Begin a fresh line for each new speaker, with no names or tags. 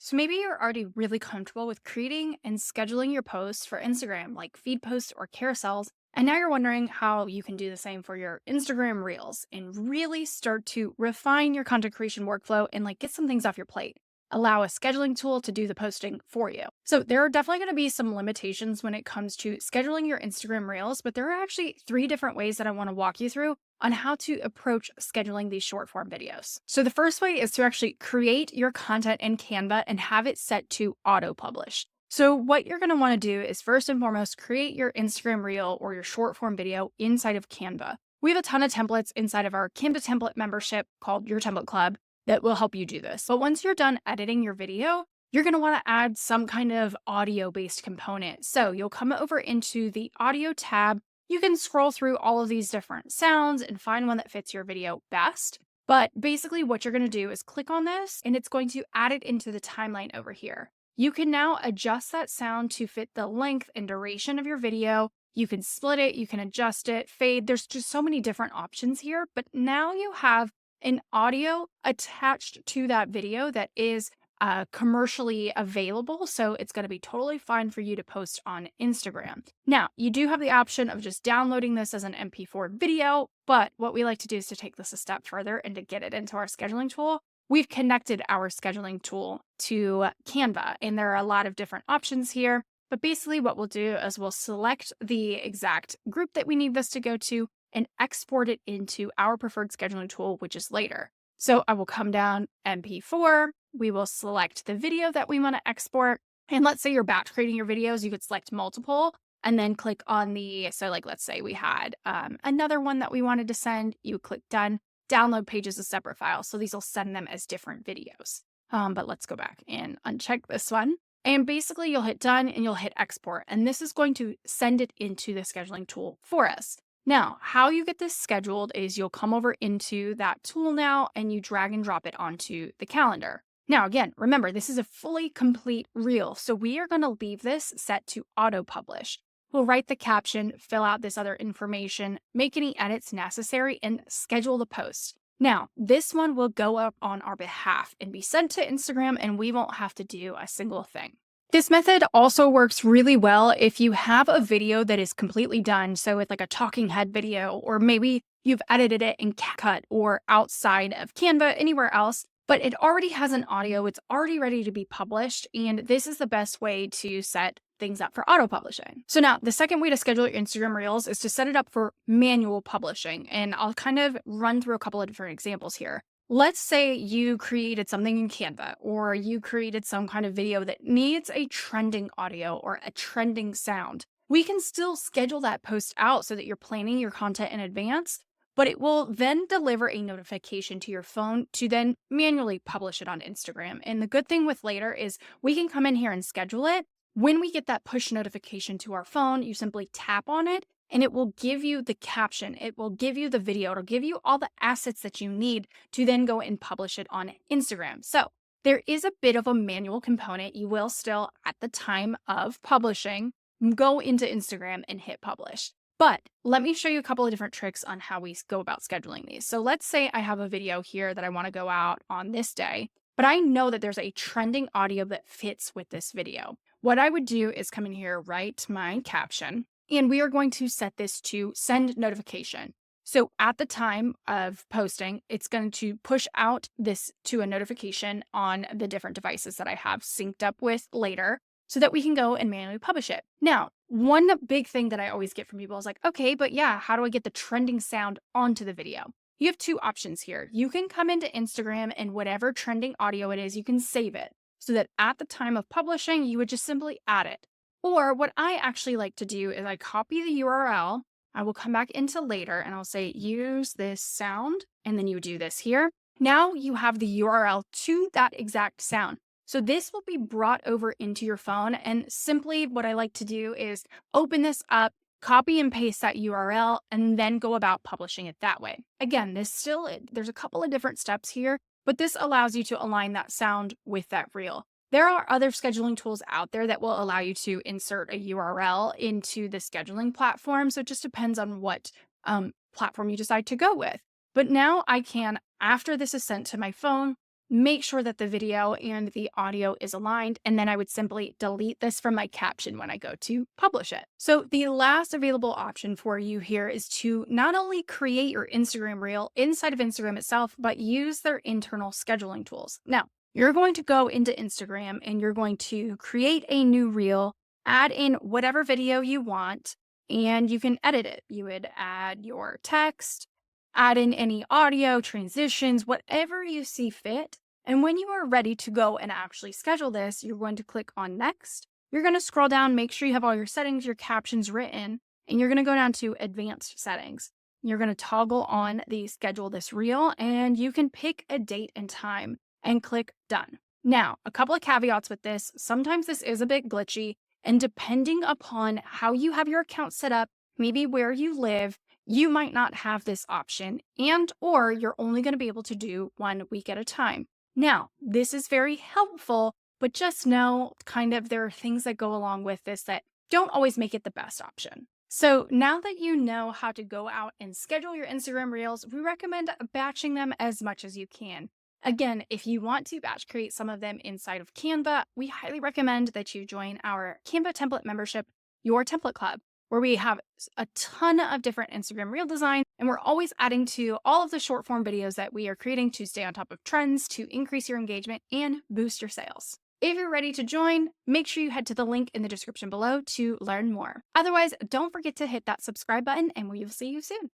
So maybe you're already really comfortable with creating and scheduling your posts for Instagram, like feed posts or carousels. And now you're wondering how you can do the same for your Instagram reels and really start to refine your content creation workflow and get some things off your plate. Allow a scheduling tool to do the posting for you. So there are definitely going to be some limitations when it comes to scheduling your Instagram reels, but there are actually three different ways that I want to walk you through on how to approach scheduling these short form videos. So the first way is to actually create your content in Canva and have it set to auto publish. So what you're going to want to do is first and foremost create your Instagram reel or your short form video inside of Canva. We have a ton of templates inside of our Canva template membership called Your Template Club that will help you do this. But once you're done editing your video, you're going to want to add some kind of audio based component. So you'll come over into the audio tab. You can scroll through all of these different sounds and find one that fits your video best. But basically, what you're going to do is click on this and it's going to add it into the timeline over here. You can now adjust that sound to fit the length and duration of your video. You can split it, you can adjust it, fade. There's just so many different options here. But now you have an audio attached to that video that is commercially available. So it's going to be totally fine for you to post on Instagram. Now, you do have the option of just downloading this as an MP4 video, but what we like to do is to take this a step further and to get it into our scheduling tool. We've connected our scheduling tool to Canva, and there are a lot of different options here. But basically, what we'll do is we'll select the exact group that we need this to go to and export it into our preferred scheduling tool, which is later. So I will come down MP4. We will select the video that we want to export. And let's say you're batch creating your videos, you could select multiple and then click on let's say we had another one that we wanted to send. You click done. Download page is a separate file. So these will send them as different videos. But let's go back and uncheck this one. And basically you'll hit done and you'll hit export. And this is going to send it into the scheduling tool for us. Now, how you get this scheduled is you'll come over into that tool now and you drag and drop it onto the calendar. Now, again, remember, this is a fully complete reel. So we are going to leave this set to auto publish. We'll write the caption, fill out this other information, make any edits necessary, and schedule the post. Now, this one will go up on our behalf and be sent to Instagram, and we won't have to do a single thing. This method also works really well if you have a video that is completely done. So with a talking head video, or maybe you've edited it in CapCut or outside of Canva, anywhere else, but it already has an audio, it's already ready to be published. And this is the best way to set things up for auto publishing. So now the second way to schedule your Instagram reels is to set it up for manual publishing. And I'll kind of run through a couple of different examples here. Let's say you created something in Canva or you created some kind of video that needs a trending audio or a trending sound. We can still schedule that post out so that you're planning your content in advance, but it will then deliver a notification to your phone to then manually publish it on Instagram. And the good thing with later is we can come in here and schedule it. When we get that push notification to our phone, you simply tap on it and it will give you the caption. It will give you the video. It'll give you all the assets that you need to then go and publish it on Instagram. So there is a bit of a manual component. You will still, at the time of publishing, go into Instagram and hit publish. But let me show you a couple of different tricks on how we go about scheduling these. So let's say I have a video here that I want to go out on this day, but I know that there's a trending audio that fits with this video. What I would do is come in here, write my caption, and we are going to set this to send notification. So at the time of posting, it's going to push out this to a notification on the different devices that I have synced up with later so that we can go and manually publish it. Now, one big thing that I always get from people is okay, but yeah, how do I get the trending sound onto the video? You have two options here. You can come into Instagram and whatever trending audio it is, you can save it so that at the time of publishing, you would just simply add it. Or what I actually like to do is I copy the URL. I will come back into later and I'll say, use this sound. And then you do this here. Now you have the URL to that exact sound. So this will be brought over into your phone. And simply what I like to do is open this up, copy and paste that URL, and then go about publishing it that way. Again, there's a couple of different steps here, but this allows you to align that sound with that reel. There are other scheduling tools out there that will allow you to insert a URL into the scheduling platform. So it just depends on what platform you decide to go with. But now I can, after this is sent to my phone, make sure that the video and the audio is aligned, and then I would simply delete this from my caption when I go to publish it. So the last available option for you here is to not only create your Instagram reel inside of Instagram itself, but use their internal scheduling tools. Now, you're going to go into Instagram and you're going to create a new reel, add in whatever video you want, and you can edit it. You would add your text, add in any audio, transitions, whatever you see fit. And when you are ready to go and actually schedule this, you're going to click on next. You're going to scroll down, make sure you have all your settings, your captions written, and you're going to go down to advanced settings. You're going to toggle on the schedule this reel, and you can pick a date and time and click done. Now, a couple of caveats with this. Sometimes this is a bit glitchy, and depending upon how you have your account set up, maybe where you live, you might not have this option, and or you're only going to be able to do 1 week at a time. Now, this is very helpful, but just know there are things that go along with this that don't always make it the best option. So now that you know how to go out and schedule your Instagram reels, we recommend batching them as much as you can. Again, if you want to batch create some of them inside of Canva, we highly recommend that you join our Canva template membership, Your Template Club, where we have a ton of different Instagram reel designs, and we're always adding to all of the short form videos that we are creating to stay on top of trends, to increase your engagement, and boost your sales. If you're ready to join, make sure you head to the link in the description below to learn more. Otherwise, don't forget to hit that subscribe button, and we will see you soon.